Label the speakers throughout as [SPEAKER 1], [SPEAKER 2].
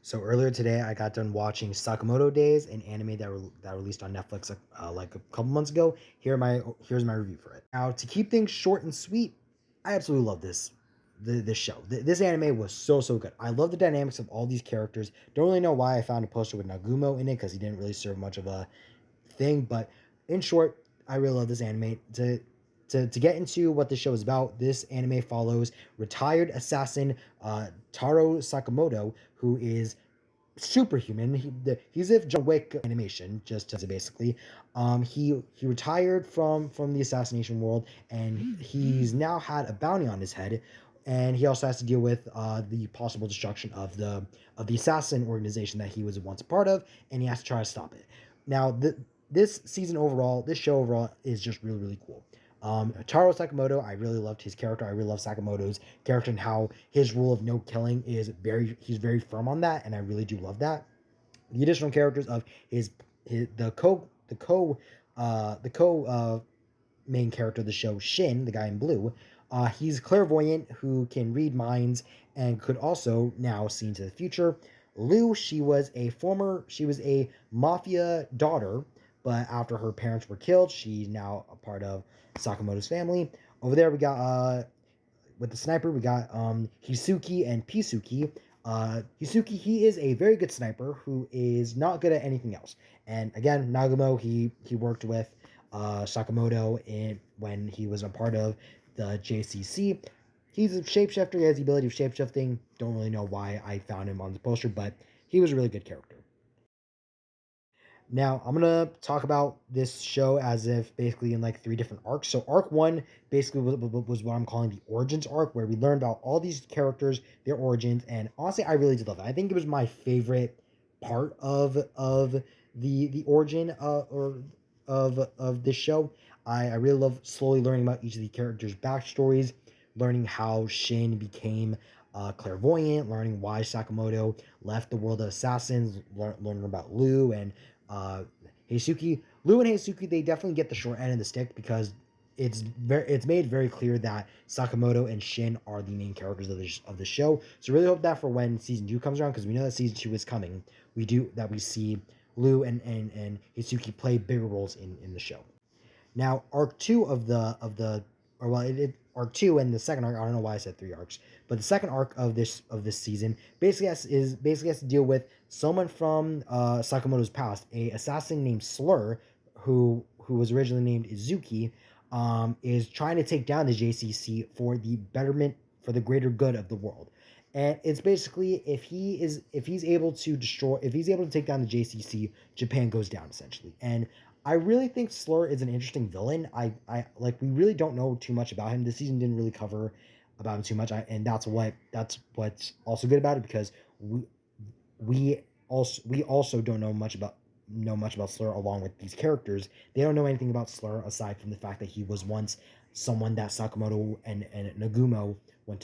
[SPEAKER 1] So earlier today, I got done watching Sakamoto Days, an anime that released on Netflix like a couple months ago. Here's my review for it. Now, to keep things short and sweet, I absolutely love this show. This anime was so good. I love the dynamics of all these characters. Don't really know why I found a poster with Nagumo in it because he didn't really serve much of a thing. But in short, I really love this anime. To get into what the show is about, this anime follows retired assassin Taro Sakamoto, who is superhuman. He's if John Wick animation, just basically. He retired from the assassination world, and he's now had a bounty on his head, and he also has to deal with the possible destruction of the assassin organization that he was once a part of, and he has to try to stop it. Now, this show overall is just really cool. Taro Sakamoto, I really loved his character. I really love Sakamoto's character and how his rule of no killing he's very firm on that, and I really do love that. The additional characters of his the co main character of the show, Shin, the guy in blue. He's clairvoyant who can read minds and could also now see into the future. Liu, she was a mafia daughter, but after her parents were killed, she's now a part of Sakamoto's family. Over there, we got with the sniper, we got Hisuki and Pisuki. Hisuki, he is a very good sniper who is not good at anything else. And again, Nagumo, he worked with Sakamoto when he was a part of the JCC. He's a shapeshifter. He has the ability of shapeshifting. Don't really know why I found him on the poster, but he was a really good character. Now, I'm going to talk about this show as if basically in like three different arcs. So, arc one basically was what I'm calling the origins arc, where we learned about all these characters, their origins, and honestly, I really did love it. I think it was my favorite part of the origin or of this show. I really love slowly learning about each of the characters' backstories, learning how Shin became clairvoyant, learning why Sakamoto left the world of assassins, learning about Liu and uh, Lou and Heisuki, they definitely get the short end of the stick because it's made very clear that Sakamoto and Shin are the main characters of the show. So really hope that for when season two comes around, because we know that season two is coming, we see Lou and Heisuki play bigger roles in the show. Now, arc two or well, arc two and the second arc. I don't know why I said three arcs, but the second arc of this season basically has to deal with someone from Sakamoto's past, a assassin named Slur, who was originally named Izuki, is trying to take down the JCC for the betterment for the greater good of the world. And it's basically if he's able to take down the JCC, Japan goes down essentially. And I really think Slur is an interesting villain. I like we really don't know too much about him. This season didn't really cover about him too much, and that's what's also good about it because we also don't know much about Slur along with these characters. They don't know anything about Slur aside from the fact that he was once someone that Sakamoto and Nagumo went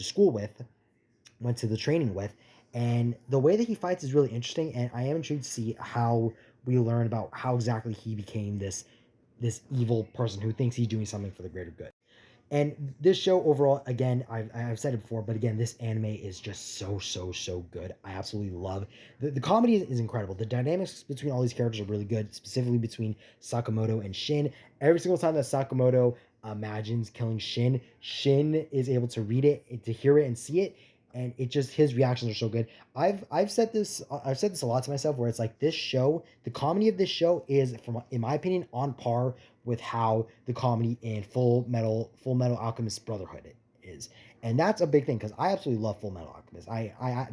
[SPEAKER 1] to the training with. And the way that he fights is really interesting, and I am intrigued to see how we learn about how exactly he became this evil person who thinks he's doing something for the greater good. And this show overall, again, I've said it before, but again, this anime is just so good. I absolutely love the comedy is incredible. The dynamics between all these characters are really good, specifically between Sakamoto and Shin. Every single time that Sakamoto imagines killing Shin, Shin is able to read it, to hear it, and see it, and it just his reactions are so good. I've said this a lot to myself, where it's like this show, the comedy of this show is, from in my opinion, on par with how the comedy in Full Metal Alchemist Brotherhood is, and that's a big thing because I absolutely love Full Metal Alchemist.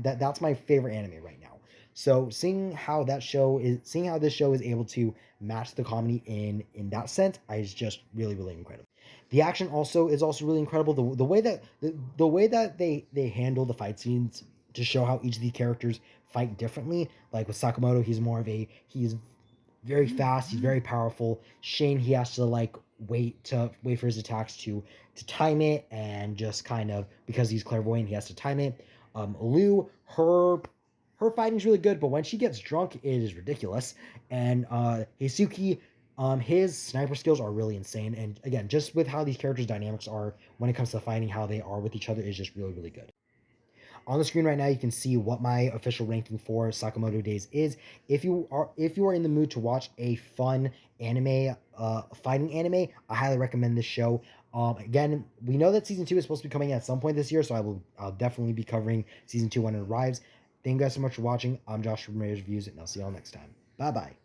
[SPEAKER 1] That's my favorite anime right now. So seeing how this show is able to match the comedy in that sense is just really incredible. The action also is also really incredible. The way that they handle the fight scenes to show how each of the characters fight differently. Like with Sakamoto, he's very fast, he's very powerful. Shane, he has to like wait for his attacks to time it, and just kind of because he's clairvoyant, he has to time it. Liu, her fighting's really good, but when she gets drunk, it is ridiculous. And Heisuki, his sniper skills are really insane. And again, just with how these characters' dynamics are when it comes to fighting, how they are with each other is just really good. On the screen right now, you can see what my official ranking for Sakamoto Days is. If you are in the mood to watch a fun anime, fighting anime, I highly recommend this show. Again, we know that season 2 is supposed to be coming at some point this year, so I'll definitely be covering season 2 when it arrives. Thank you guys so much for watching. I'm Josh from Raiders Reviews, and I'll see y'all next time. Bye bye.